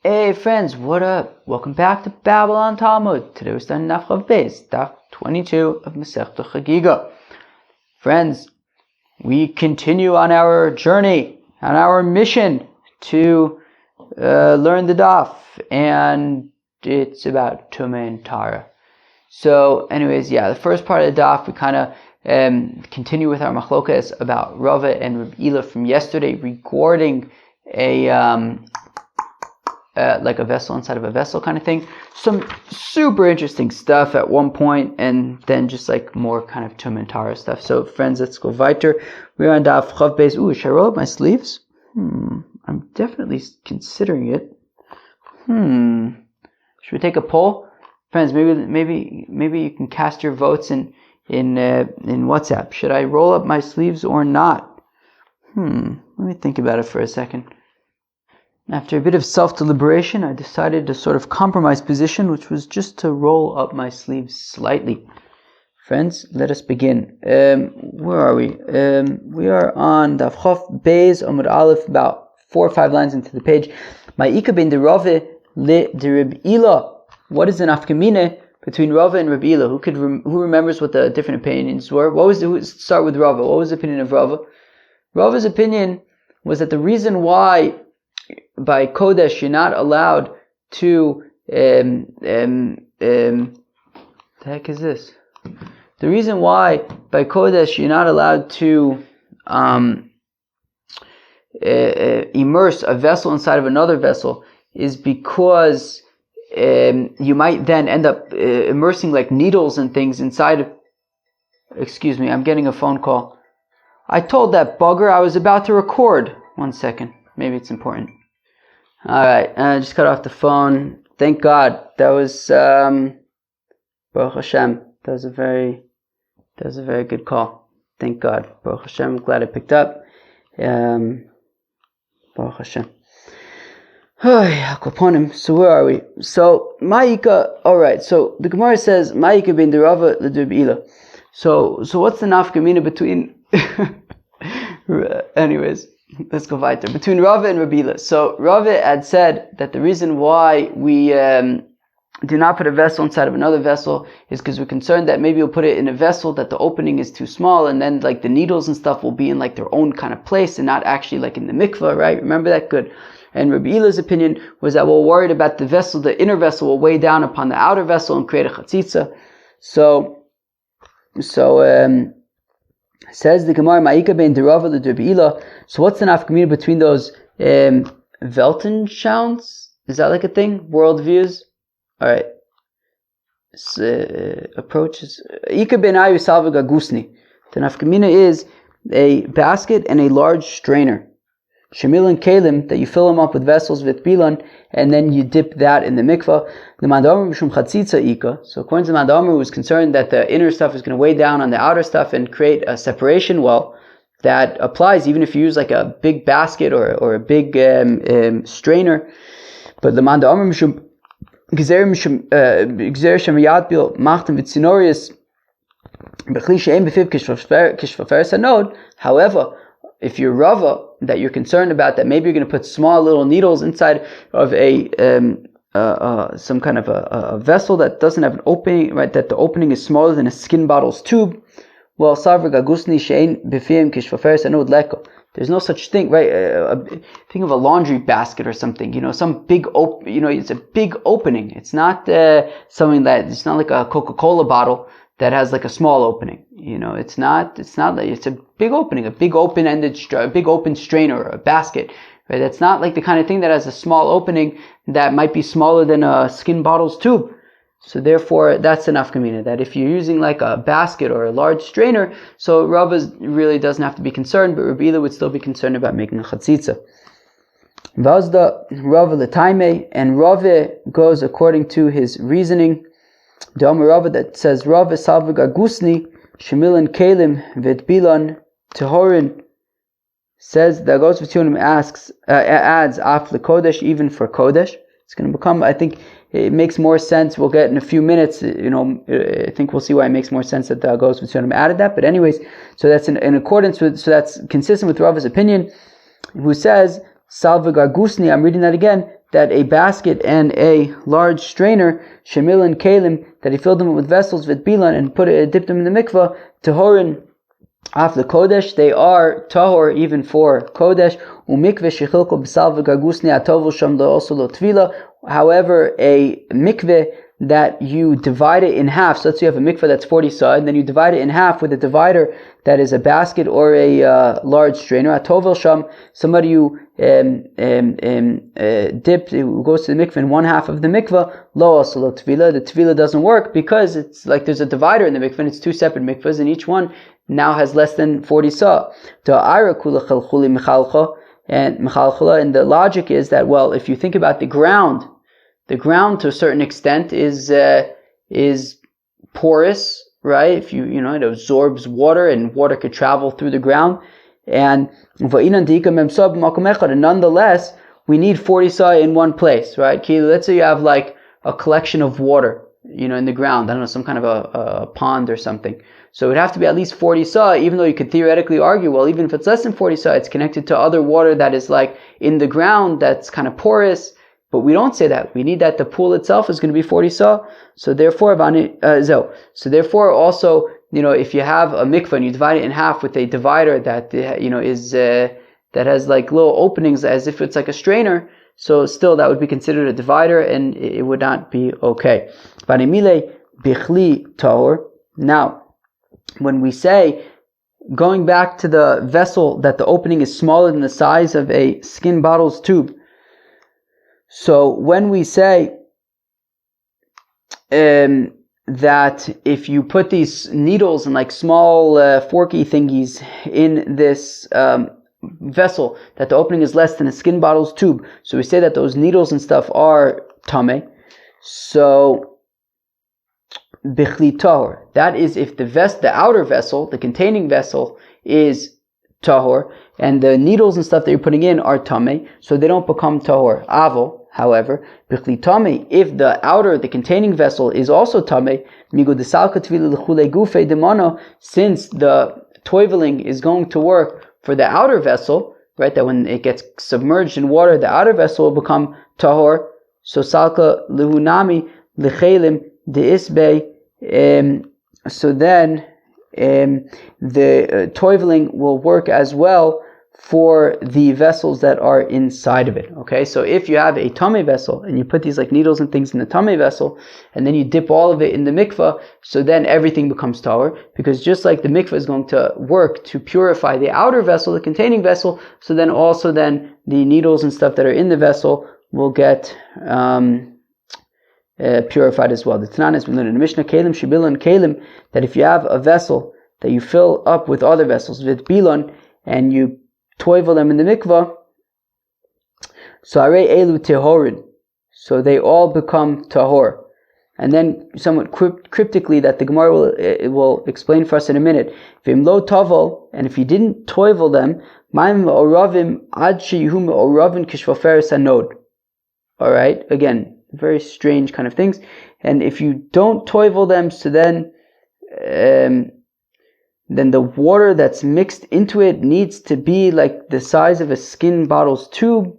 Hey friends, what up? Welcome back to Babylon Talmud. Today we're starting Daf Chav Beis, Daf 22 of Masechta Hagiga. Friends, we continue on our journey, on our mission to learn the Daf, and it's about Tumah and Tara. So anyways, the first part of the Daf, we kind of continue with our machlokas about Rava and Reb Ila from yesterday regarding like a vessel inside of a vessel kind of thing. Some super interesting stuff at one point, and then just like more kind of Tum and Tara stuff. So friends, let's go weiter. We're on Daf Chav Beis. Ooh, should I roll up my sleeves? I'm definitely considering it. Should we take a poll? Friends, maybe you can cast your votes in WhatsApp. Should I roll up my sleeves or not? Let me think about it for a second. After a bit of self-deliberation, I decided to sort of compromise position, which was just to roll up my sleeves slightly. Friends, let us begin. Where are we? We are on Daf Chav Beis Amud Aleph, about 4 or 5 lines into the page. Ma'ika ben de Rava le de Reb Ila. What is an afkamine between Rava and Reb Ila? Who remembers what the different opinions were? Start with Rava. What was the opinion of Rava? Rava's opinion was that the reason why by Kodesh you're not allowed to the heck is this? The reason why by Kodesh you're not allowed to immerse a vessel inside of another vessel is because you might then end up immersing like needles and things inside of... Excuse me, I'm getting a phone call. I told that bugger I was about to record. 1 second. Maybe it's important. Alright, I just cut off the phone. Thank God. That was Baruch Hashem. That was a very good call. Thank God. Baruch Hashem. I'm glad I picked up. Baruch Hashem. So where are we? So Ma'ika. Alright, so the Gemara says Ma'ika ben derava l'Reb Ila. So what's the nafkamina between anyways, let's go weiter. Between Rava and Reb Ila. So Rava had said that the reason why we do not put a vessel inside of another vessel is because we're concerned that maybe we'll put it in a vessel that the opening is too small, and then like the needles and stuff will be in like their own kind of place and not actually like in the mikvah, right? Remember that? Good. And Reb Ila's opinion was that we're worried about the vessel, the inner vessel will weigh down upon the outer vessel and create a chatzitza. So says the Gemara, Ma'ika ben derava l'Reb Ila. So what's the nafkamina between those Weltanschauungs? Is that like a thing? Worldviews? Alright. Approaches. Ika ben ayu salvaga gusni. The nafkamina is a basket and a large strainer. Shemil and kalim, that you fill them up with vessels with bilan, and then you dip that in the mikvah. The mandamer mishum chatzitza ika. So according to the mandamer, who was concerned that the inner stuff is going to weigh down on the outer stuff and create a separation. Well, that applies even if you use like a big basket or a big strainer. But the mandamer mishum gzer shemayat bil machtem v'tzinorius b'chli she'em b'fiv kishvafer sanod. However, if you're Rava, that you're concerned about that maybe you're going to put small little needles inside of a some kind of a vessel that doesn't have an opening, right? That the opening is smaller than a skin bottle's tube. Well, there's no such thing, right? Think of a laundry basket or something. Some big it's a big opening. It's not something that it's not like a Coca-Cola bottle that has like a small opening. It's not like it's a big opening, a big open-ended, a big open strainer or a basket, right? That's not like the kind of thing that has a small opening that might be smaller than a skin bottle's tube. So therefore, that's enough nafkamina, that if you're using like a basket or a large strainer, so Rava really doesn't have to be concerned, but Reb Ila would still be concerned about making a chatzitza. Vazda Rava l'taime, and Rava goes according to his reasoning. The Amar Rava that says Rava salvaga gusni shemilan kalim v'tbilan tehorin, says that goes V'tionim adds af l'kodesh, even for kodesh. It's going to become, I think it makes more sense. We'll get in a few minutes. I think we'll see why it makes more sense that the goes V'tionim added that. But anyways, so that's in accordance with, so that's consistent with Rava's opinion, who says salvaga gusni. I'm reading that again. that a basket and a large strainer, shemil and kalim, that he filled them with vessels, vitbilan, and dipped them in the mikvah, tahorin, af the kodesh, they are tahor even for kodesh. Umikveh shechilko b'sal v'gargusni atovul sham lo also lo tvila. However, a mikveh that you divide it in half, so let's say you have a mikveh that's 40 sa, and then you divide it in half with a divider that is a basket or a large strainer. Atovel sham, somebody who dips, who goes to the mikveh in one half of the mikveh, lo also lo tvila. The tvila doesn't work because it's like there's a divider in the mikveh, and it's two separate mikvehs, and each one now has less than 40 sa. And the logic is that, well, if you think about the ground to a certain extent is porous, right? If it absorbs water, and water could travel through the ground. And nonetheless, we need 40 sa in one place, right? Let's say you have like a collection of water, in the ground. I don't know, some kind of a pond or something. So it would have to be at least 40 sa, even though you could theoretically argue, well, even if it's less than 40 sa, it's connected to other water that is like in the ground that's kind of porous. But we don't say that. We need that the pool itself is going to be 40 sa. So therefore, also, if you have a mikvah and you divide it in half with a divider that, that has like little openings as if it's like a strainer, so still that would be considered a divider and it would not be okay. Now, when we say, going back to the vessel, that the opening is smaller than the size of a skin bottle's tube. So when we say that if you put these needles and like small forky thingies in this vessel, that the opening is less than a skin bottle's tube, so we say that those needles and stuff are tameh. So bichli tahor, that is if the outer vessel, the containing vessel, is tahor, and the needles and stuff that you're putting in are tameh, so they don't become tahor. Avo, however, bichli tameh, if the containing vessel is also tameh, migo desalka tvila l'chule gufe demano, since the toiveling is going to work for the outer vessel, right, that when it gets submerged in water, the outer vessel will become tahor. So salka lehunami lechelim deisbei. So then the toiveling will work as well for the vessels that are inside of it. Okay, so if you have a tameh vessel and you put these like needles and things in the tameh vessel, and then you dip all of it in the mikvah, so then everything becomes tahor, because just like the mikvah is going to work to purify the outer vessel, the containing vessel, so then also then the needles and stuff that are in the vessel will get purified as well. The Tanan, as we learned in the Mishnah, Kalim Shibilon Kalim, that if you have a vessel that you fill up with other vessels, with bilon, and you toivel them in the mikvah, so arei elu tehorin, so they all become tahor. And then somewhat cryptically, that the Gemara will explain for us in a minute, vim lo tovel, and if you didn't toivel them, ma'im oravim ad sheyuhum oravim kishvaferes hanod. Alright, again, very strange kind of things. And if you don't toivel them, so then the water that's mixed into it needs to be like the size of a skin bottle's tube.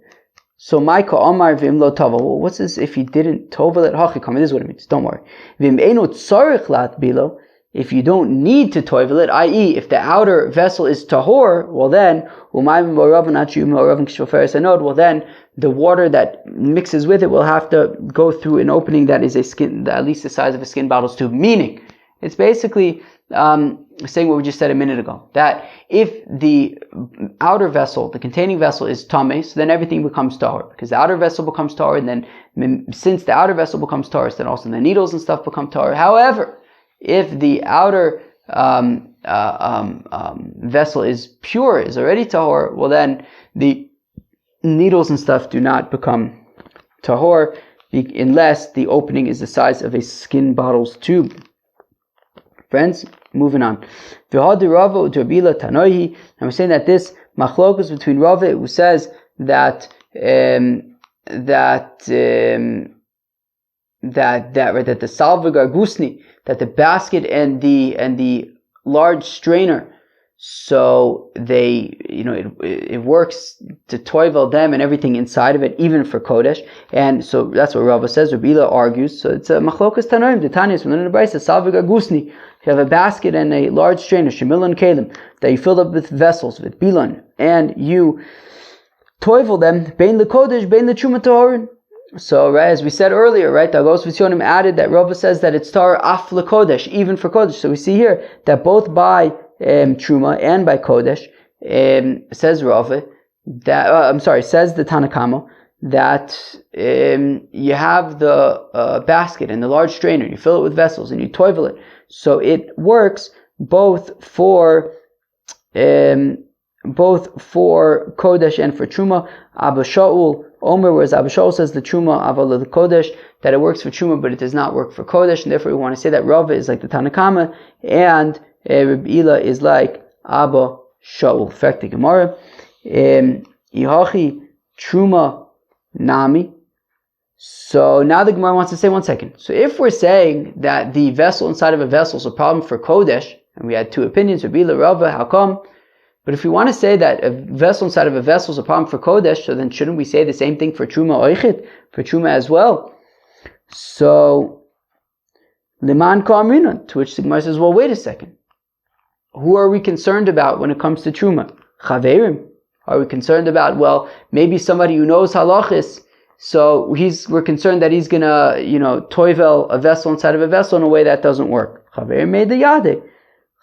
So Maika Omar Vim Lo Tovel. Well, what's this if you didn't tovel it? Hachikam, this is what it means. Don't worry. Vim Eno Tzarich Lat Bilo. If you don't need to toivel it, i.e., if the outer vessel is tahor, well then, well then, the water that mixes with it will have to go through an opening that is at least the size of a skin bottle's tube. Meaning, it's basically saying what we just said a minute ago, that if the outer vessel, the containing vessel, is tameh, so then everything becomes tahor, because the outer vessel becomes tahor, and then since the outer vessel becomes tahor, then also the needles and stuff become tahor. However, if the outer vessel is pure, is already tahor, well then the needles and stuff do not become tahor unless the opening is the size of a skin bottle's tube. Friends, moving on. And we're saying that this machlokus between Rava, who says that the salvagar gusni, that the basket and the large strainer, So they, it works to toivel them and everything inside of it, even for Kodesh. And so that's what Rava says. Rabbi Ila argues. So it's a machlokas tanoim. The Tanya is from the Brisa, salviga gusni. You have a basket and a large strainer, shemilon kalim, that you filled up with vessels, with bilan, and you toivel them, bein lekodesh, bein lechuma tohorin. So, right, as we said earlier, right, Dagos Visyonim added that Rava says that it's tar af lekodesh, even for Kodesh. So we see here that both by Truma and by Kodesh, says Rava, that, says the Tanakama, that you have the basket and the large strainer, you fill it with vessels and you toivel it. So it works both for Kodesh and for Truma. Abba Shaul Omer, whereas Abba Shaul says the Truma Aval the Kodesh, that it works for Truma but it does not work for Kodesh, and therefore we want to say that Rava is like the Tanakama and Rabbi Ila is like Abba Shaul. In fact, the Gemara, Yihachi Truma Nami. So now the Gemara wants to say, one second. So if we're saying that the vessel inside of a vessel is a problem for Kodesh, and we had two opinions, Rabbi Ila, Rava, how come? But if we want to say that a vessel inside of a vessel is a problem for Kodesh, so then shouldn't we say the same thing for Truma Oichit, for Truma as well? So, Liman Ka'amrina, to which the Gemara says, well, wait a second. Who are we concerned about when it comes to Truma? Chaverim. Are we concerned about, well, maybe somebody who knows halachis, so we're concerned that he's gonna, toivel a vessel inside of a vessel in a way that doesn't work. Chaverim made the yade.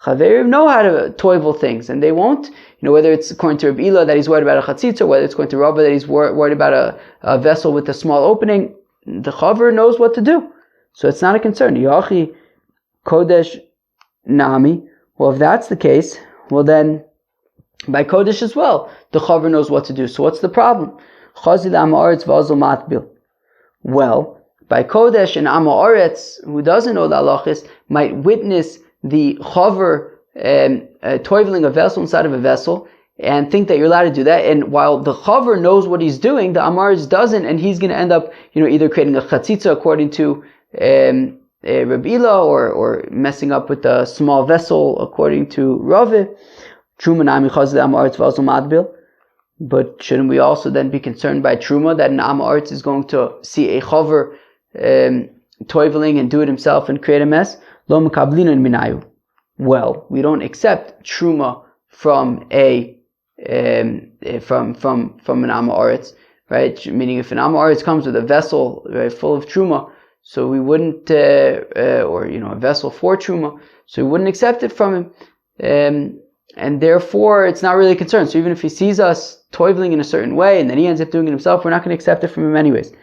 Chaverim know how to toivel things, and they won't, whether it's according to Rabbi Ila that he's worried about a chatzitza, or whether it's according to Rava that he's worried about a vessel with a small opening, the chaver knows what to do. So it's not a concern. Yachi Kodesh Nami. Well, if that's the case, well then, by Kodesh as well, the chaver knows what to do. So what's the problem? Well, by Kodesh and Amaretz, who doesn't know the halachis, might witness the chaver toiveling a vessel inside of a vessel and think that you're allowed to do that. And while the chaver knows what he's doing, the Amaretz doesn't, and he's going to end up, either creating a chatzitza according to Rabbi Ila, or messing up with a small vessel according to Rava. But shouldn't we also then be concerned by Truma that an Amaretz is going to see a chaver toiveling and do it himself and create a mess? Lo mekablin minayu. Well, we don't accept Truma from an Amaretz, right? Meaning, if an Amaretz comes with a vessel, right, full of Truma, so we wouldn't, or a vessel for Truma, so we wouldn't accept it from him, and therefore it's not really a concern. So even if he sees us toiveling in a certain way and then he ends up doing it himself, we're not going to accept it from him anyways.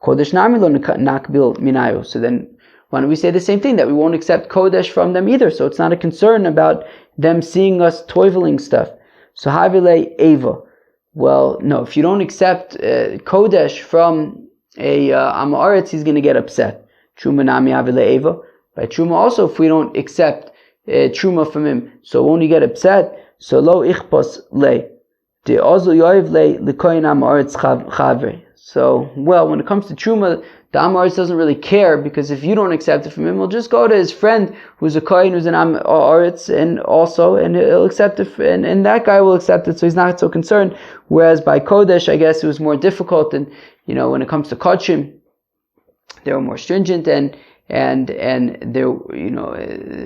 Kodesh nami lo nakbil minayu. So then, why don't we say the same thing, that we won't accept Kodesh from them either? So it's not a concern about them seeing us toiveling stuff. So Havile Eva. Well, no, if you don't accept Kodesh from a Amaretz, he's going to get upset. Truma nami Havile Eva. By Truma also, if we don't accept Truma from him, so won't he get upset? So lo ichpos le. De ozu yoiv le likoyin Amaretz chavre. So, well, when it comes to Truma, the Amaretz doesn't really care, because if you don't accept it from him, he'll just go to his friend who's a Kohen, who's an Amaretz, and he'll accept it, and that guy will accept it, so he's not so concerned. Whereas by Kodesh, I guess it was more difficult, and when it comes to Kodshim, they were more stringent, and there,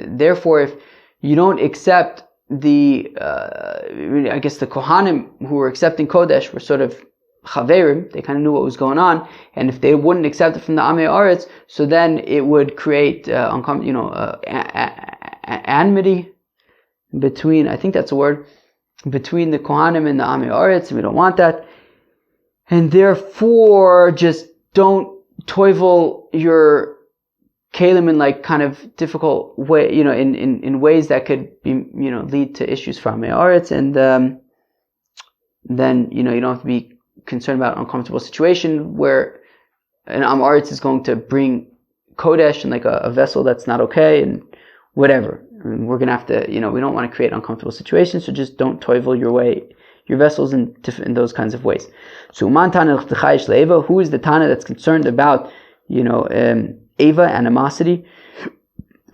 therefore, if you don't accept the, I guess the Kohanim who were accepting Kodesh were sort of Chaverim, they kind of knew what was going on, and if they wouldn't accept it from the Amei Aretz, so then it would create enmity between, I think that's a word, between the Kohanim and the Amei Aretz, and we don't want that. And therefore, just don't toivel your kalim in like kind of difficult way, in ways that could be, lead to issues for Amei Aretz, and then you don't have to be concerned about an uncomfortable situation where an Amaretz is going to bring Kodesh in like a vessel that's not okay, and whatever. I mean, we're going to have to, we don't want to create uncomfortable situations, so just don't toivel your vessels in those kinds of ways. So, who is the Tana that's concerned about, Eva, animosity?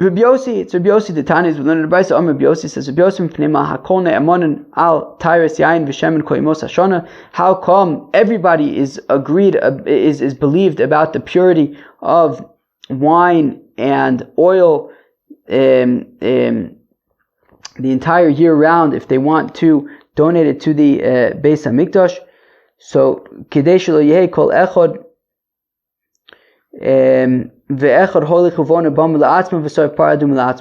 Rabbi Yossi, it's Rabbi Yossi the Tanis. We learned the Brisa. Rabbi Yossi says, Rabbi Yossi Pnima Hakol Ne'amonin Al Tyrus Yain V'Shemen Koimos Hashona. How come everybody is agreed, is believed about the purity of wine and oil the entire year round if they want to donate it to the Beis HaMikdash? So Kidei Shelo Yehei Kol Echad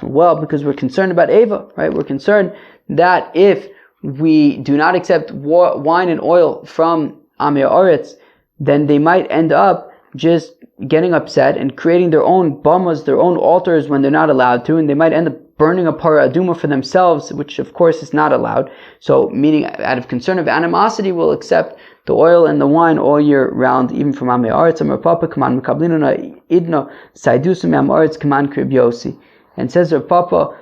well, because we're concerned about Eva, right? We're concerned that if we do not accept wine and oil from Amei Haaretz, then they might end up just getting upset and creating their own bamas, their own altars when they're not allowed to, and they might end up burning a parah aduma for themselves, which of course is not allowed. So, meaning out of concern of animosity, we'll accept the oil and the wine all year round, even from Amei Haaretz. Amar Papa Kaman Mekablinuna Idno Saidusum Am Haaretz Kaman Krib Yossi. And says Rav Papa,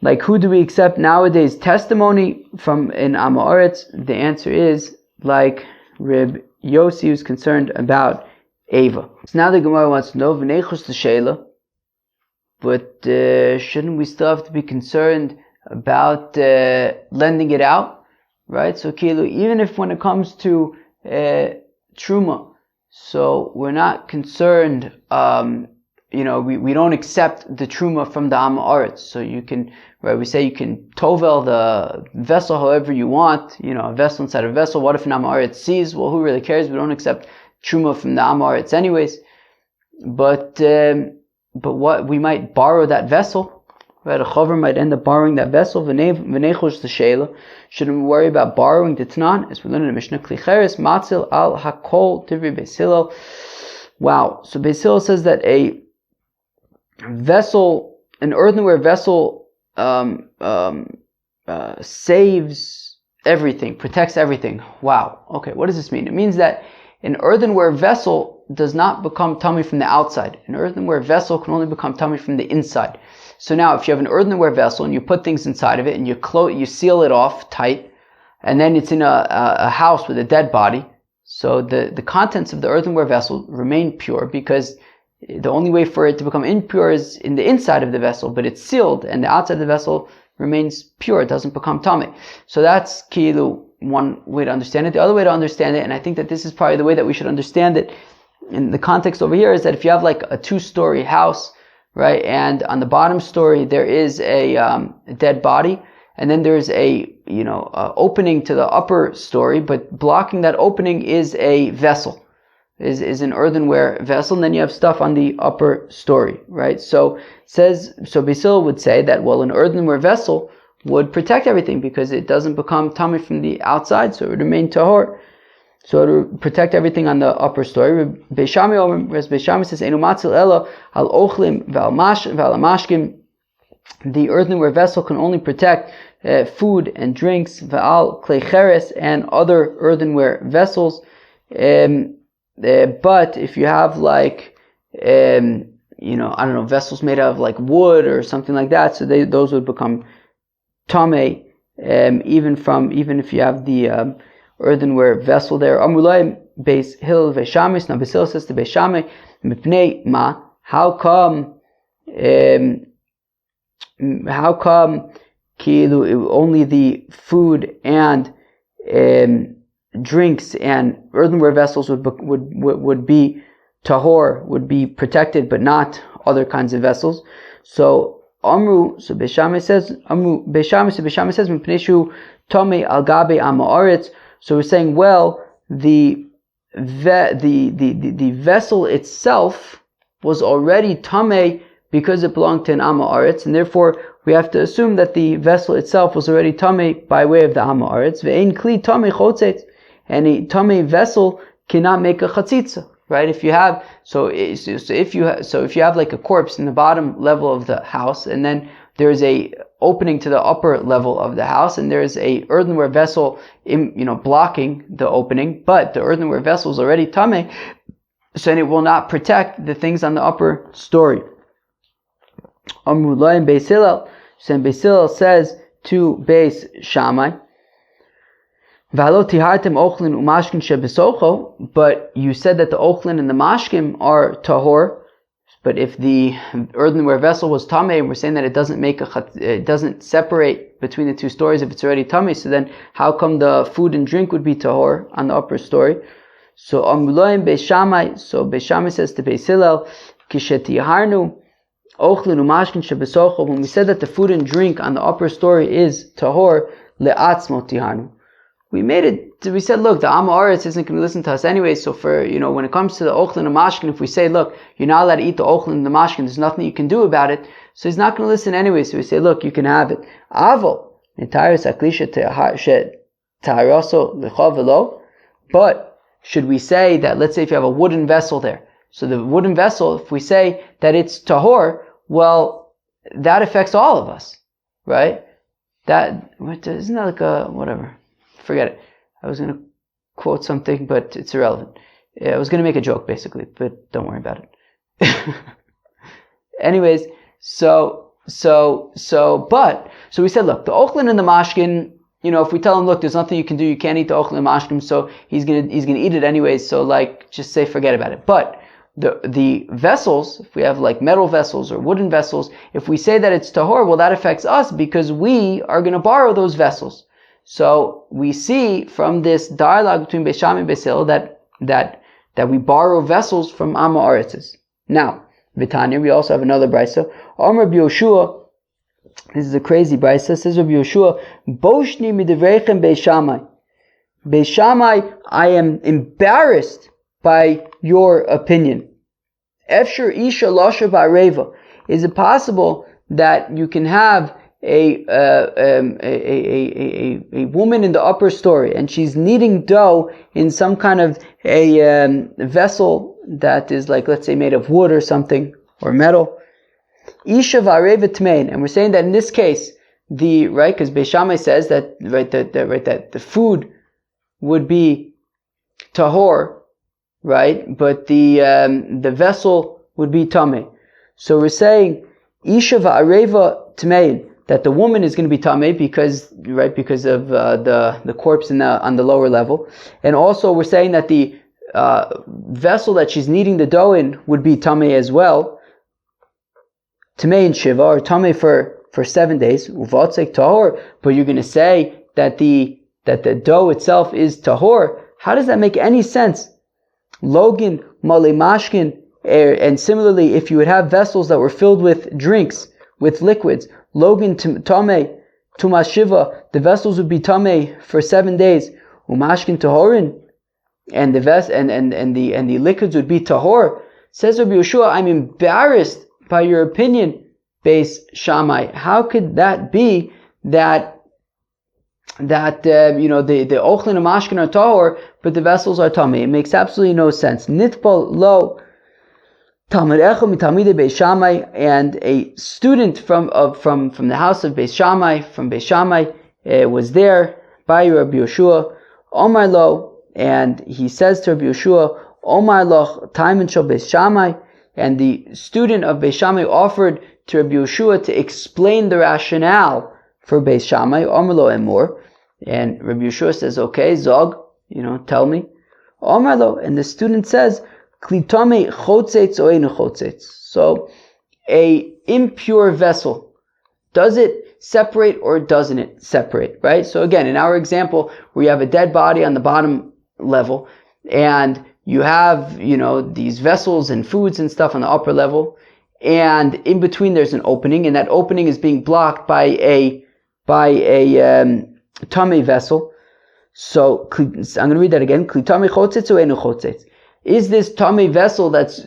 like, who do we accept nowadays testimony from in Amei Haaretz? The answer is like Reb Yossi, who's concerned about Eva. So now the Gemara wants to know V'neichus T'Sheila, but shouldn't we still have to be concerned about lending it out? Right? So Kilu, even if when it comes to Truma, so we're not concerned, we don't accept the Truma from the Amei Haaretz. So you can, right, we say you can tovel the vessel however you want, a vessel inside a vessel. What if an Amei Haaretz sees? Well, who really cares? We don't accept Truma from the Amei Haaretz anyways. But what, we might borrow that vessel. Right, a chover might end up borrowing that vessel. V'neichus T'Sheila. Shouldn't we worry about borrowing the Tanan? As we learn in the Mishnah, Klicheres Matzil Al Hakol Tivri Beis Hillel. Wow. So Beis Hillel says that a vessel, an earthenware vessel, saves everything, protects everything. Wow. Okay, what does this mean? It means that an earthenware vessel does not become tummy from the outside. An earthenware vessel can only become tummy from the inside. So now, if you have an earthenware vessel and you put things inside of it and you seal it off tight, and then it's in a house with a dead body, so the contents of the earthenware vessel remain pure, because the only way for it to become impure is in the inside of the vessel, but it's sealed and the outside of the vessel remains pure. It doesn't become tummy. So that's kilu, one way to understand it. The other way to understand it, and I think that this is probably the way that we should understand it in the context over here, is that if you have like a 2-story house, right, and on the bottom story there is a dead body, and then there's a opening to the upper story, but blocking that opening is a vessel, is an earthenware vessel, and then you have stuff on the upper story, right? So Beis Hillel would say that, well, an earthenware vessel would protect everything because it doesn't become tummy from the outside, so it would remain tahor. So it would protect everything on the upper story. Beis Shammai says, Einu matzil ela al ochlim v'al mashkim. The earthenware vessel can only protect food and drinks, v'al klei cheres, and other earthenware vessels. But if you have vessels made out of like wood or something like that, so those would become tamei, even if you have the earthenware vessel there. Amulai Beis Hillel Veshamis. Now Beis Hillel says to Beis Shammai, Mipnei ma? How come kilu only the food and drinks and earthenware vessels would be tahor, would be protected, but not other kinds of vessels? So Beis Shammai says, Mipnei shu tomei al gabe Amei Haaretz. So we're saying, well, the vessel itself was already tamei because it belonged to an Amei Haaretz, and therefore we have to assume that the vessel itself was already tamei by way of the Amei Haaretz. Ve'ein kli tamei chotzetz, and a tamei vessel cannot make a chatzitza, right? If you have like a corpse in the bottom level of the house, and then there's a opening to the upper level of the house, and there's a earthenware vessel blocking the opening, but the earthenware vessel is already tamei, so it will not protect the things on the upper story. Amrullah and Beis Hillel, so Beis Hillel says to Beis Shammai, but you said that the ochlin and the mashkim are tahor, But if the earthenware vessel was tamei, and we're saying that it doesn't separate between the two stories if it's already tamei, so then how come the food and drink would be tahor on the upper story? So Amuloim Beis Shammai. So Beis Shammai says to Beis Hillel, Kishetiharnu Ochlin Umashkin Shebesocho. When we said that the food and drink on the upper story is tahor, le'atzmo tiharnu. We said, look, the Am Haaretz isn't going to listen to us anyway, so for, when it comes to the Ochlin and Mashkin, if we say, look, you're not allowed to eat the Ochlin and the Mashkin, there's nothing you can do about it, so he's not going to listen anyway, so we say, look, you can have it. Avo, but should we say that, let's say if you have a wooden vessel there, so the wooden vessel, if we say that it's tahor, well, that affects all of us, right? Isn't that like a, whatever. Forget it. I was going to quote something, but it's irrelevant. I was going to make a joke, basically, but don't worry about it. Anyways, so we said, look, the Ochlin and the Mashkin, if we tell him, look, there's nothing you can do, you can't eat the Ochlin and Mashkin, so he's gonna eat it anyways, so just say forget about it. But the vessels, if we have metal vessels or wooden vessels, if we say that it's tahor, well, that affects us because we are going to borrow those vessels. So we see from this dialogue between Beis Shammai and Beis Hillel that we borrow vessels from Am Haaretzes. Now, Vitanya, we also have another brisa. Amar Rabbi Yoshua, this is a crazy brisa, says Rabbi Yoshua, Boshni midivreichem Beis Shammai. Beis Shammai, I am embarrassed by your opinion. Efshir isha lasha ba'areva. Is it possible that you can have a woman in the upper story and she's kneading dough in some kind of a vessel that is let's say made of wood or something or metal? Isha va'areva tmein, and we're saying that in this case because Beis Shammai says that that the food would be tahor, right? But the vessel would be tamei. So we're saying isha va'areva tmein, that the woman is going to be tamei because of the corpse on the lower level, and also we're saying that the vessel that she's kneading the dough in would be tamei as well. Tamei and shiva, or tamei for 7 days. Uvatzek tahor, but you're going to say that the dough itself is tahor. How does that make any sense? Logan, male mashkin, and similarly, if you would have vessels that were filled with drinks, with liquids, Logan tamei, tumas shiva, the vessels would be tamei for 7 days. Umashkin tahorin, and the liquids would be tahor. Says Rabbi Yoshua, I'm embarrassed by your opinion, Beis Shammai. How could that be that the ochlin and mashkin are tahor, but the vessels are tamei? It makes absolutely no sense. Nitpal lo Talmud Echo mitalmidei Beis Shammai, and a student from the house of Beis Shammai, from Beis Shammai, was there by Rabbi Yoshua. Omar lo, and he says to Rabbi Yoshua, Omar lo taimen shel Beis Shammai, and the student of Beis Shammai offered to Rabbi Yoshua to explain the rationale for Beis Shammai. Omar lo emor, and Rabbi Yoshua says, okay, Zog, tell me. Omar lo, and the student says, Klitame chotzetz or ein chotzetz. So, a impure vessel, does it separate or doesn't it separate, right? So again, in our example, we have a dead body on the bottom level, and you have, these vessels and foods and stuff on the upper level, and in between there's an opening, and that opening is being blocked by a tamei vessel. So, I'm going to read that again. Klitame chotzetz or ein chotzetz. Is this tamei vessel that's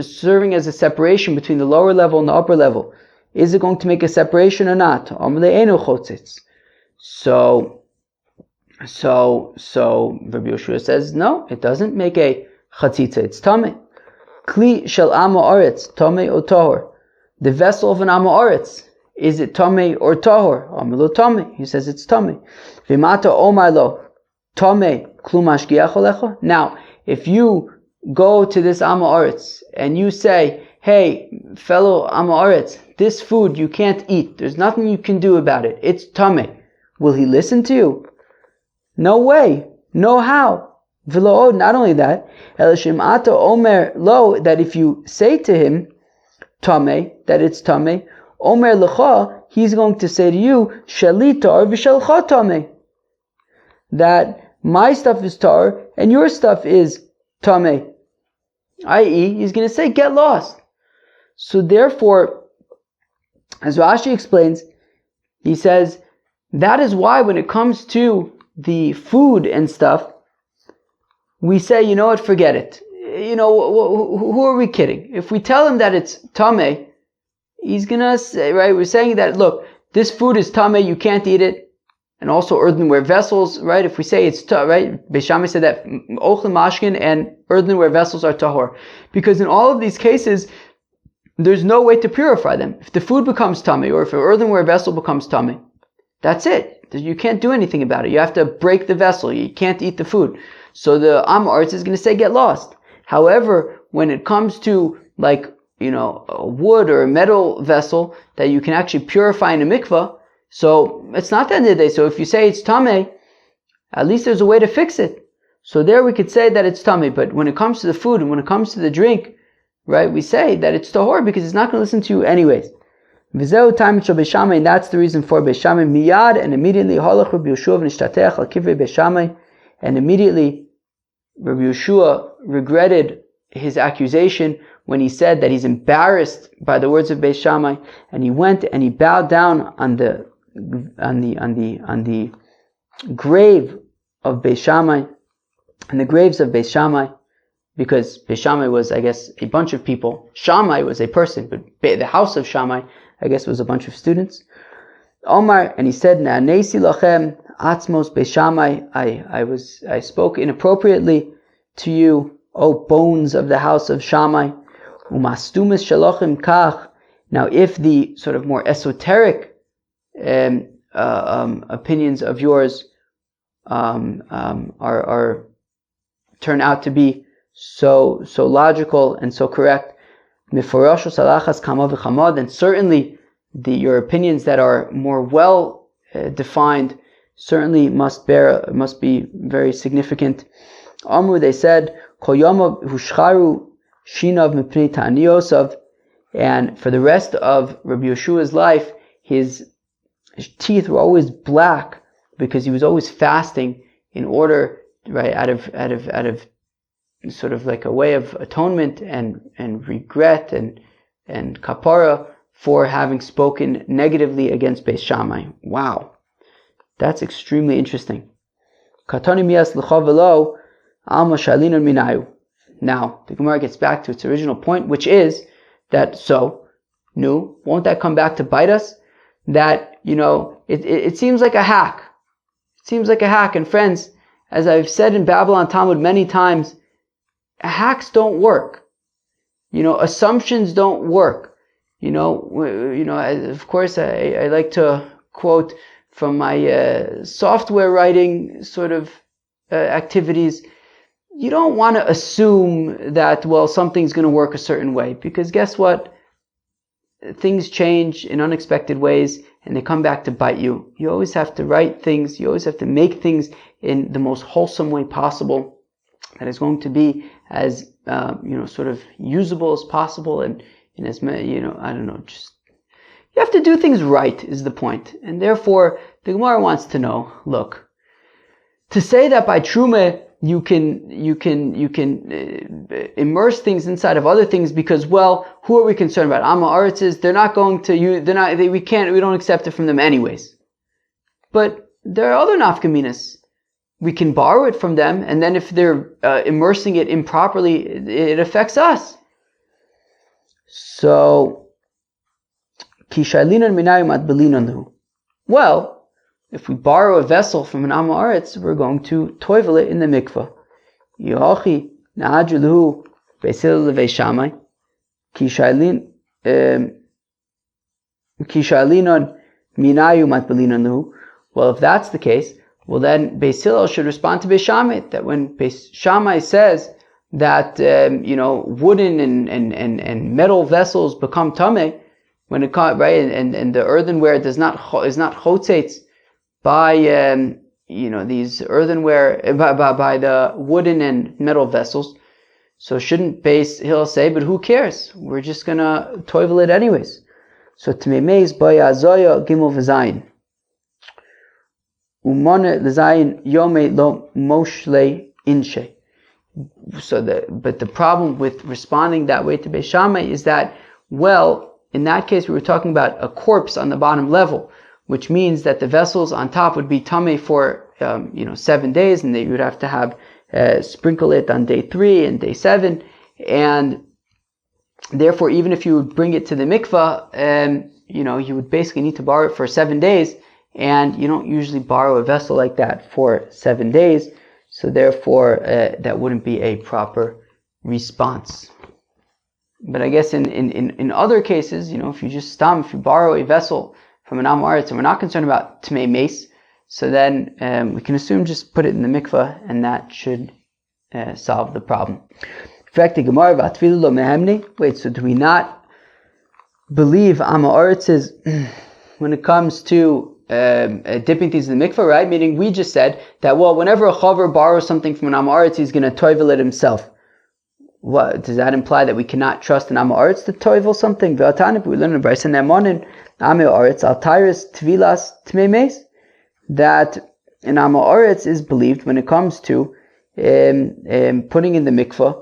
serving as a separation between the lower level and the upper level? Is it going to make a separation or not? So Rabbi Yoshua says no, it doesn't make a chatzitza. It's tamei. Kli shel Am Haaretz, tamei or tahor. The vessel of an Am Haaretz, is it tamei or tahor? Amilo tamei. He says it's tamei. V'mata omar lo tamei klu mashgiach olecha. Now, if you go to this Am Haaretz and you say, hey, fellow Am Haaretz, this food you can't eat. There's nothing you can do about it. It's tamei. Will he listen to you? No way. No how. V'lo, not only that, Elishimata Omer Lo, that if you say to him, Tameh, that it's Tameh, Omer Lecha, he's going to say to you, Shali Tar v'Shalcha Tameh. That my stuff is Tar and your stuff is Tameh. I.e., he's going to say, get lost. So therefore, as Rashi explains, he says, that is why when it comes to the food and stuff, we say, you know what, forget it. Who are we kidding? If we tell him that it's Tameh, he's going to say, right, we're saying that, look, this food is Tameh, you can't eat it. And also earthenware vessels, right? If we say it's right, Beis Shammai said that ochel mashkin and earthenware vessels are tahor, because in all of these cases, there's no way to purify them. If the food becomes tummy, or if an earthenware vessel becomes tummy, that's it. You can't do anything about it. You have to break the vessel. You can't eat the food. So the Am Arts is going to say get lost. However, when it comes to like a wood or a metal vessel that you can actually purify in a mikvah. So it's not the end of the day. So if you say it's tameh, at least there's a way to fix it. So there we could say that it's tameh. But when it comes to the food and when it comes to the drink, right, we say that it's tahor because it's not going to listen to you anyways. V'zeu time shel Beis Shammai, and that's the reason for Beis Shammai miyad, and immediately halach Rabbi Yehoshua v'nishtatech al kivrei Beis Shammai, and immediately Rabbi Yehoshua regretted his accusation when he said that he's embarrassed by the words of Beis Shammai, and he went and he bowed down on the grave of Beis Shammai, and the graves of Beis Shammai, because Beis Shammai was, I guess, a bunch of people. Shammai was a person, but the house of Shammai, I guess, was a bunch of students. Omar, and he said, Na'anesi lachem atzmos Beis Shammai, I spoke inappropriately to you, O bones of the house of Shammai. Umastumis shalochem kach. Now, if the sort of more esoteric opinions of yours are turn out to be so logical and so correct, miforosho salachas kama v'chama, then certainly your opinions that are more well defined certainly must be very significant. Amru, they said, kol yoma hushcharu shinav mipnei ta'aniosav, and for the rest of Rabbi Yeshua's life, his teeth were always black because he was always fasting in order, right, out of sort of like a way of atonement and regret and kapara for having spoken negatively against Beis Shammai. Wow, that's extremely interesting. Katani miyas l'chavelo alma shalinun minayu. Now the Gemara gets back to its original point, which is that won't that come back to bite us? That it seems like a hack. It seems like a hack, and friends, as I've said in Babylon Talmud many times, hacks don't work. Assumptions don't work. Of course, I like to quote from my software writing sort of activities. You don't want to assume that, something's going to work a certain way, because guess what? Things change in unexpected ways and they come back to bite you. You always have to write things. You always have to make things in the most wholesome way possible that is going to be as, sort of usable as possible and as many, just you have to do things right is the point. And therefore, the Gemara wants to know, look, to say that by Truma you can immerse things inside of other things because, who are we concerned about? Amma Aritzes, they're not going to use, we don't accept it from them anyways. But there are other nafkaminas. We can borrow it from them, and then if they're immersing it improperly, it affects us. So, Kishalinan minayim at belinanu. Well, if we borrow a vessel from an Am Haaretz, we're going to toivel it in the mikvah. Yochi na'adruhu beisil levei Shammai kishalinon minayu matbelinanu. Well, if that's the case, then Beis Hillel should respond to Beis Shammai that when Beis Shammai says that wooden and metal vessels become tameh when it right and the earthenware is not chotzetz by these earthenware, by the wooden and metal vessels. So shouldn't Beis Hillel say, but who cares? We're just gonna toivel it anyways. So Tmei Meis Baya Azoya Gimel V'Zayin. Umone L'Zayin Yome Lo Moshle Inshe. But the problem with responding that way to Beis Shammai is that, well, in that case we were talking about a corpse on the bottom level, which means that the vessels on top would be tamei for 7 days, and that you would have to have sprinkle it on day 3 and day 7, and therefore even if you would bring it to the mikvah, you would basically need to borrow it for 7 days, and you don't usually borrow a vessel like that for 7 days, so therefore that wouldn't be a proper response. But I guess in other cases, if you borrow a vessel from an Am Haaretz, and we're not concerned about Tmei Meis, so then we can assume just put it in the mikveh, and that should solve the problem. Wait, so do we not believe Am Haaretz's when it comes to dipping things in the mikveh, right? Meaning we just said that, well, whenever a chaver borrows something from an Am Haaretz, he's going to toivel it himself. What does that imply, that we cannot trust an Am Haaretz to toivel something? We learn in Brisa Ne'emanin Am Haaretz al Tyrus Tvilas Tmei Meis, that an Am Haaretz is believed when it comes to putting in the mikveh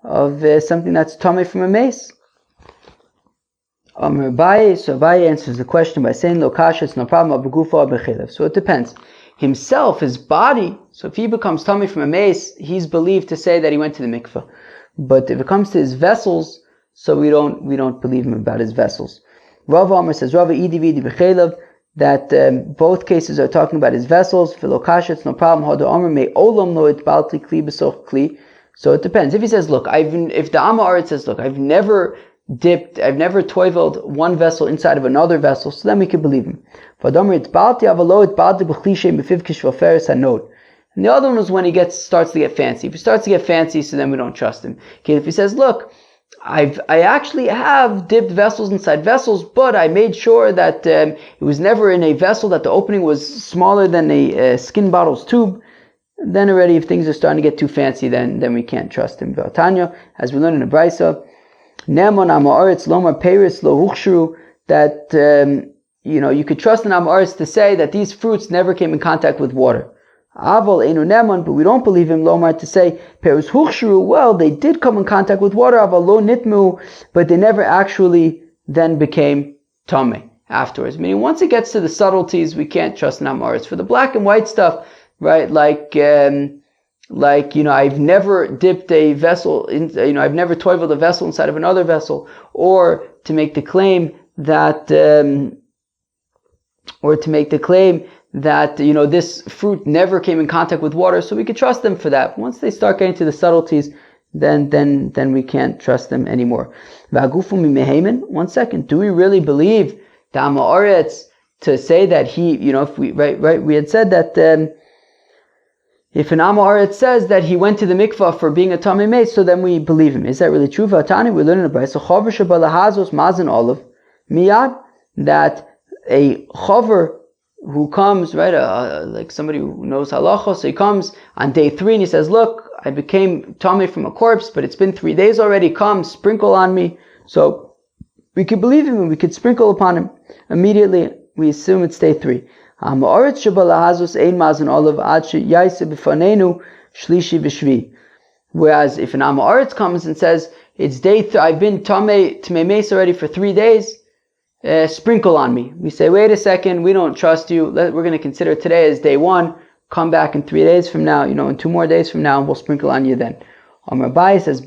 of something that's tamei from a mace. So Abaye answers the question by saying, Lo kasha, it's no problem, abugufa b'chilev. So it depends. Himself, his body, so if he becomes tamei from a mace, he's believed to say that he went to the mikveh. But if it comes to his vessels, so we don't believe him about his vessels. Rav Amar says, Rav idi v'idi b'chilev, that both cases are talking about his vessels. V'lo kasha, it's no problem. Hada Amar me olam lo itbalti kli b'soch kli. So it depends. If he says, look, if the Am Haaretz says, look, I've never toiveled one vessel inside of another vessel, so then we can believe him. And the other one is when he starts to get fancy. If he starts to get fancy, so then we don't trust him. Okay, if he says, look, I actually have dipped vessels inside vessels, but I made sure that it was never in a vessel that the opening was smaller than a skin bottle's tube, then already if things are starting to get too fancy, then we can't trust him. Tanya, as we learn in the Brisa, Ne'eman Am Haaretz Lomar Peiris Lo Huchshru, that you could trust an Am Haaretz to say that these fruits never came in contact with water. Aval Einu Ne'eman, but we don't believe him Lomar to say Peiris Huchshru, well, they did come in contact with water, Aval Lo Nitmu, but they never actually then became tamei afterwards. Meaning once it gets to the subtleties, we can't trust an Am Haaretz. For the black and white stuff, right, I've never dipped a vessel in, I've never toiveled a vessel inside of another vessel, or to make the claim that this fruit never came in contact with water, so we could trust them for that. Once they start getting to the subtleties, then we can't trust them anymore. One second, do we really believe the Am Haaretz to say that he, if we had said that if an Am Haaretz says that he went to the mikvah for being a tamei meis, so then we believe him. Is that really true? Vatani, we learn in the Brisa, chaver shebalahazos mazan olive miyad, that a chaver who comes, right, like somebody who knows halacha, so he comes on day 3 and he says, look, I became tamei from a corpse, but it's been 3 days already, come, sprinkle on me. So we could believe him and we could sprinkle upon him immediately. We assume it's day 3. Whereas if an Am Haaretz comes and says, it's day 3, I've been tamei meis already for 3 days, sprinkle on me. We say, wait a second, we don't trust you. We're going to consider today as day 1. Come back in 3 days from now, in 2 more days from now, and we'll sprinkle on you then. Abaye says,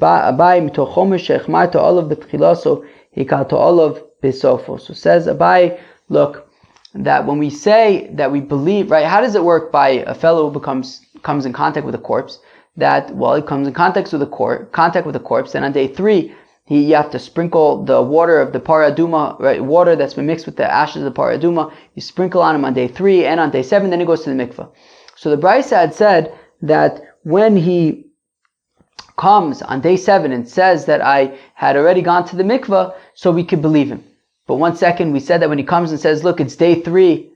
so says Abaye, look, that when we say that we believe, right, how does it work by a fellow who comes in contact with a corpse? That, well, he comes in contact with a corpse, and on day 3, you have to sprinkle the water of the paraduma, right, water that's been mixed with the ashes of the paraduma, you sprinkle on him on day 3 and on day 7, then he goes to the mikveh. So the Brisa had said that when he comes on day 7 and says that I had already gone to the mikveh, so we could believe him. But 1 second, we said that when he comes and says, look, it's day 3,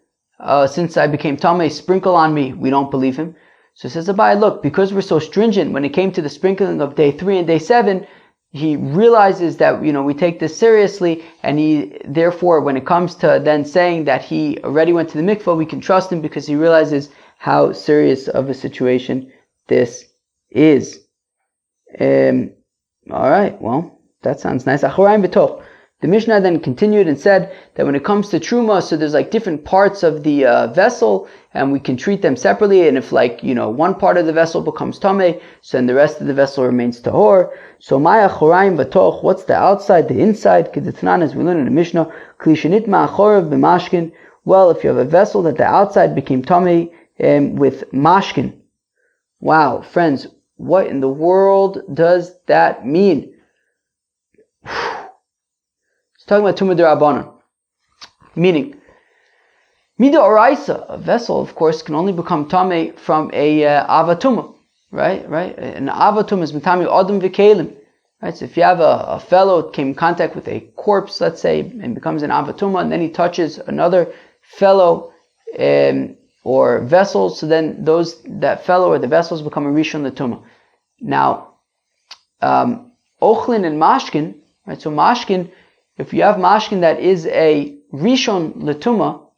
since I became tamei, sprinkle on me. We don't believe him. So says Abai, look, because we're so stringent when it came to the sprinkling of day 3 and day 7, he realizes that, we take this seriously, and he, therefore, when it comes to then saying that he already went to the mikvah, we can trust him because he realizes how serious of a situation this is. Alright, well, that sounds nice. The Mishnah then continued and said that when it comes to truma, so there's like different parts of the vessel, and we can treat them separately. And if one part of the vessel becomes tamei, so then the rest of the vessel remains tahor. So maya choraim v'toch, what's the outside, the inside? Kedetnan, as we learn in the Mishnah, klishenit ma'achorav b'mashkin. Well, if you have a vessel that the outside became tamei with mashkin. Wow, friends, what in the world does that mean? It's talking about Tumah D'Rabbanan. Meaning, Mida Oraisa, a vessel, of course, can only become Tameh from a Avatuma. Right? An Avatuma is Mitami Adam V'Kelim. Right? So if you have a fellow came in contact with a corpse, let's say, and becomes an Avatuma, and then he touches another fellow or vessel, so then that fellow or the vessels become a Rishon L'Tumah. Now, Ochlin and Mashkin, right? So Mashkin, if you have mashkin that is a rishon letuma,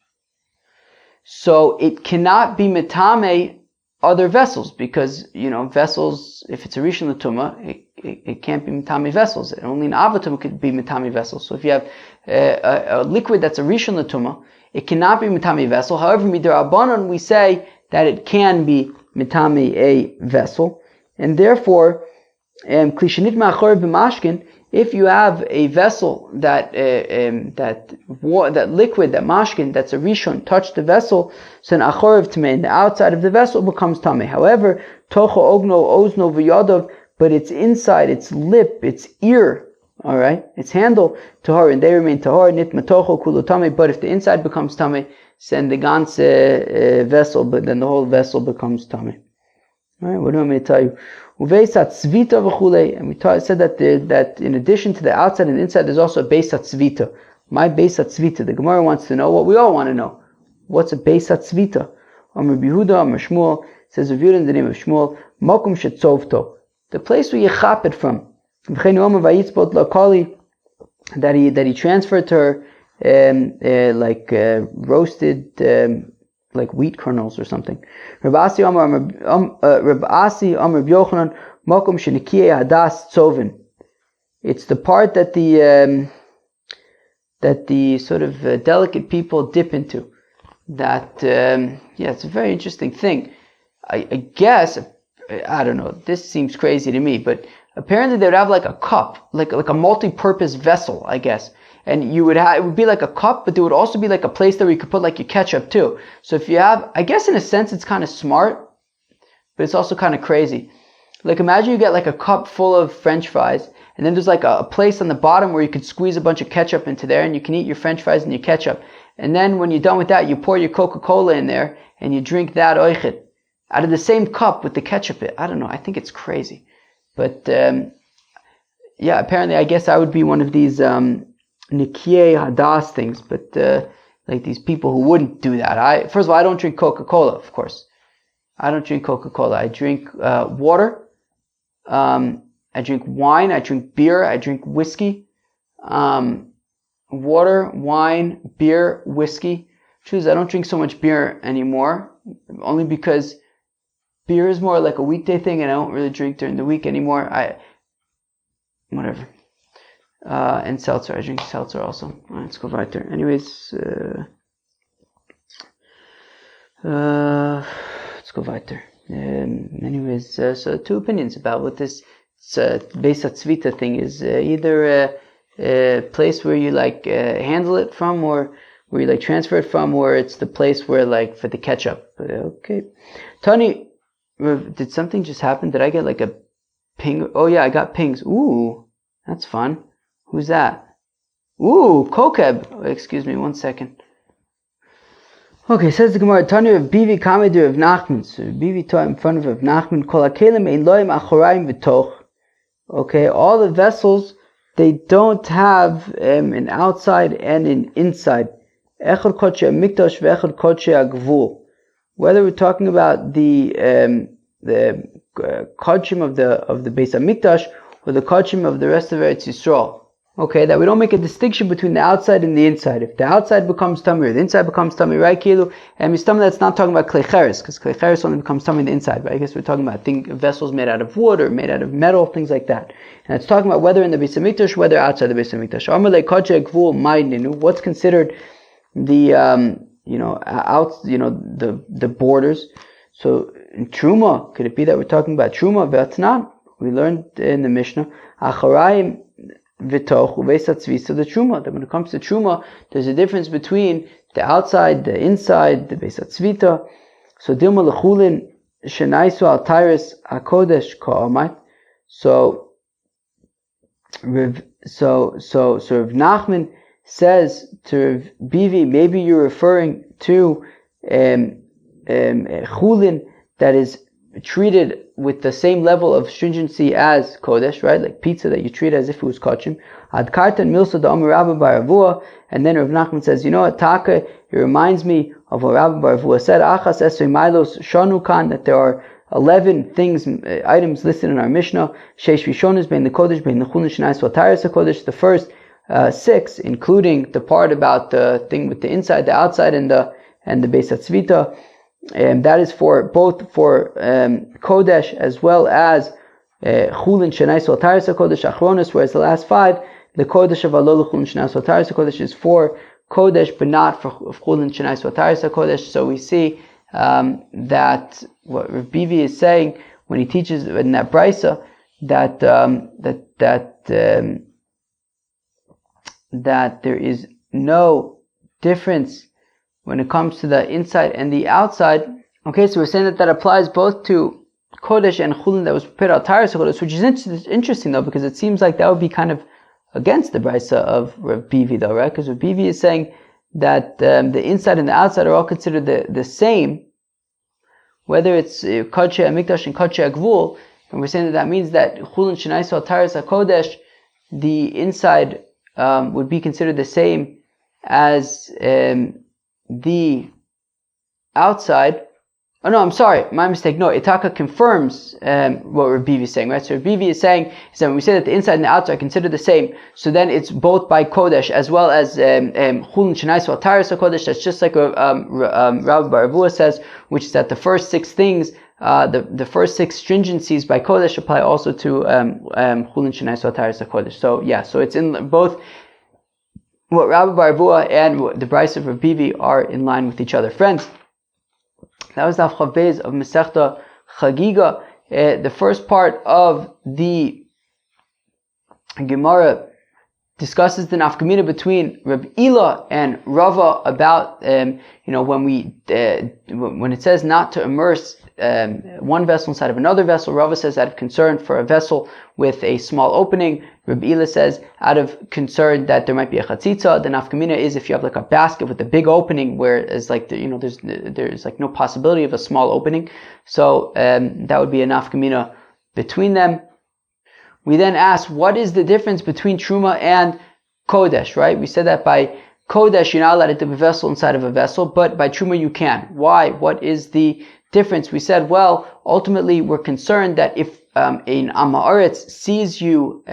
so it cannot be metame other vessels, because vessels, if it's a rishon letuma, it can't be metame vessels. Only an avatum could be metame vessels. So if you have a liquid that's a rishon letuma, it cannot be metame vessel. However, midrabanan we say that it can be metame a vessel, and therefore klishenit ma'achor b'mashkin. If you have a vessel that liquid, that mashkin, that's a rishon, touch the vessel, so an achorav tamei, the outside of the vessel becomes tamei. However, tocho ogno ozno v'yadav, but its inside, its lip, its ear, all right, its handle, tahor, and they remain tahor. Nit matocho kulo tamei. But if the inside becomes tamei, then the ganze vessel, but then the whole vessel becomes tamei. All right, what do I want me to tell you? And we said that in addition to the outside and inside, there's also a beisat tzvita. My beisat tzvita. The Gemara wants to know what we all want to know. What's a beisat tzvita? Amr Yehuda, Amr Shmuel, says Rav Yehuda in the name of Shmuel, Makom shetzovto, the place where you chap it from. That he transferred to her roasted like wheat kernels or something. Reb Asi Amar Yochanan Makom Shenikiye Hadas Tzovin. It's the part that the sort of delicate people dip into. That it's a very interesting thing. I guess, I don't know. This seems crazy to me, but apparently they would have like a cup, like a multi-purpose vessel, I guess. And it would be like a cup, but there would also be like a place there where you could put like your ketchup too. So if you have, I guess in a sense it's kind of smart, but it's also kind of crazy. Like imagine you get like a cup full of French fries, and then there's like a place on the bottom where you could squeeze a bunch of ketchup into there, and you can eat your French fries and your ketchup. And then when you're done with that, you pour your Coca-Cola in there, and you drink that oichet out of the same cup with the ketchup. I don't know, I think it's crazy. But apparently I guess I would be one of these Nikiye Hadas things, but like these people who wouldn't do that. First of all, I don't drink Coca-Cola, of course. I don't drink Coca-Cola. I drink water. I drink wine. I drink beer. I drink whiskey. Water, wine, beer, whiskey. I don't drink so much beer anymore, only because beer is more like a weekday thing, and I don't really drink during the week anymore. Whatever. And seltzer. I drink seltzer also. All right, let's go right there. Anyways, let's go right there. So two opinions about what this Beisat Tzvita thing is. Either a place where you handle it from, or where you transfer it from, or it's the place where for the ketchup. Okay. Tony, did something just happen? Did I get a ping? Oh yeah, I got pings. Ooh, that's fun. Who's that? Ooh, Kokeb. Excuse me, 1 second. Okay, says the Gemara, Tanya of Bivi Kamedir of Nachman. So Bivi taught in front of Rav Nachman, Kol HaKelim Ein Loim Achoraim V'toch. Okay, all the vessels, they don't have an outside and an inside. echad kodshei mikdash ve'echad kodshei agvul. Whether we're talking about the kodshim of the Beis Hamikdash or the kodshim of the rest of Eretz Yisrael. Okay, that we don't make a distinction between the outside and the inside. If the outside becomes tummy or the inside becomes tummy, right? Kilu, and mistam, that's not talking about klei cheres, because klei cheres only becomes tummy on the inside. Right? I guess we're talking about vessels made out of wood or made out of metal, things like that. And it's talking about whether in the Beis Hamikdash, whether outside the Beis Hamikdash. Amalei kodshei gvul ma'idinu. What's considered the the borders? So in truma, could it be that we're talking about truma? V'atnan. We learned in the Mishnah, acharayim v'toch u'veisatzvisa the truma. That when it comes to truma, there's a difference between the outside, the inside, the veisatzvita. So dilma lechulin shenaisu al tyrus hakodesh ka'amat. So Rav Nachman says to Rav Bivi, maybe you're referring to chulin that is treated with the same level of stringency as kodesh, right? Like pizza that you treat as if it was kachim. Ad kartan milsa da Amar Rabba bar Avua, and then Rav Nachman says, you know what, Taka, it reminds me of what Rabba bar Avua said, Achas esrei milos shanukan, that there are 11 things, items listed in our Mishnah. Sheish rishonis bein the kodesh, bein the chulin shenais v'ataris kodesh. The first 6, including the part about the thing with the inside, the outside, and the Beis HaTzvita. And that is for both for Kodesh as well as Chulin Shenais V'Ataris HaKodesh Achronis, whereas the last 5, the Kodesh of Alol Chulin Shenais V'Ataris HaKodesh is for Kodesh, but not for Chulin Shenais V'Ataris HaKodesh. So we see that what Rav Bivi is saying when he teaches in that Brisa that there is no difference when it comes to the inside and the outside. Okay, so we're saying that applies both to Kodesh and Chulin that was prepared al Taras HaKodesh, which is interesting though, because it seems like that would be kind of against the Brisa of Rav Bivi though, right? Because Rav Bivi is saying that the inside and the outside are all considered the same, whether it's Kodshei HaMikdash and Kodshei HaGvul, and we're saying that means that Chulin Shenais al Taras HaKodesh, the inside would be considered the same as the outside. Oh no, I'm sorry, my mistake. No, Itaka confirms what Rav Bivi is saying, right? So Rav Bivi is saying is that when we say that the inside and the outside are considered the same, so then it's both by Kodesh as well as Chulin Shenais V'Ataris HaKodesh. That's just like Rabbi bar Avua says, which is that the first 6 things, the first 6 stringencies by Kodesh apply also to Chulin Shenais V'Ataris HaKodesh. So yeah, so it's in both what Rabbi bar Avua and the Brisa of Rav Bivi are in line with each other. Friends, that was the Daf Chav Beis of Masechta Hagiga. The first part of the Gemara discusses the nafkamina between Reb Ila and Rava about when it says not to immerse one vessel inside of another vessel. Rava says out of concern for a vessel with a small opening. Reb Ila says out of concern that there might be a chatzitza. The nafkamina is if you have like a basket with a big opening where it's like there's like no possibility of a small opening. So that would be a nafkamina between them. We then ask, what is the difference between Truma and Kodesh, right? We said that by Kodesh, you're not allowed to dip a vessel inside of a vessel, but by Truma you can. Why? What is the difference? We said, well, ultimately we're concerned that if an Am Haaretz sees you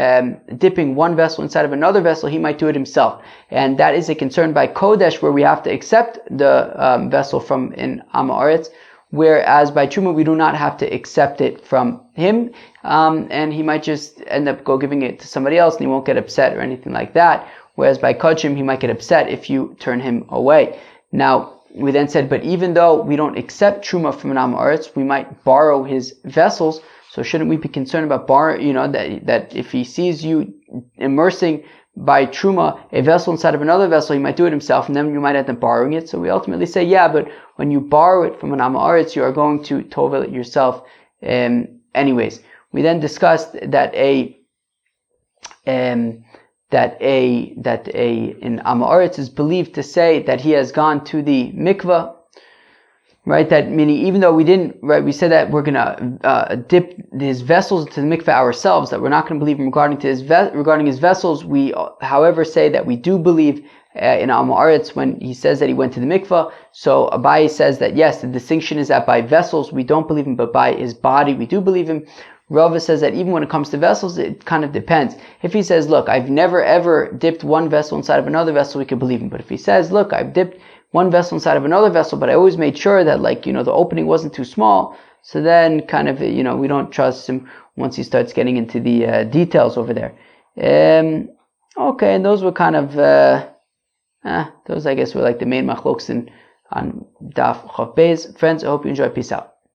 dipping one vessel inside of another vessel, he might do it himself. And that is a concern by Kodesh, where we have to accept the vessel from an Am Haaretz, whereas by Truma we do not have to accept it from him, and he might just end up giving it to somebody else and he won't get upset or anything like that, whereas by Kodshim he might get upset if you turn him away. Now, we then said, but even though we don't accept Truma from an Am Haaretz, we might borrow his vessels, so shouldn't we be concerned about that if he sees you immersing by Truma a vessel inside of another vessel, he might do it himself, and then you might end up borrowing it. So we ultimately say, yeah, but when you borrow it from an Am Haaretz, you are going to tovel it yourself anyways. We then discussed that an Am Haaretz is believed to say that he has gone to the mikvah, right? That meaning, even though we didn't, right, we said that we're gonna dip his vessels to the mikveh ourselves, that we're not going to believe him regarding his vessels. We, however, say that we do believe in Amaretz when he says that he went to the mikvah. So Abai says that yes, the distinction is that by vessels we don't believe him, but by his body we do believe him. Rava says that even when it comes to vessels, it kind of depends. If he says, look, I've never ever dipped one vessel inside of another vessel, we can believe him. But if he says, look, I've dipped one vessel inside of another vessel, but I always made sure that the opening wasn't too small, so then kind of, we don't trust him once he starts getting into the details over there. Okay, and those were kind of, those I guess were like the main machloks on Daf Chav Beis. Friends, I hope you enjoy. Peace out.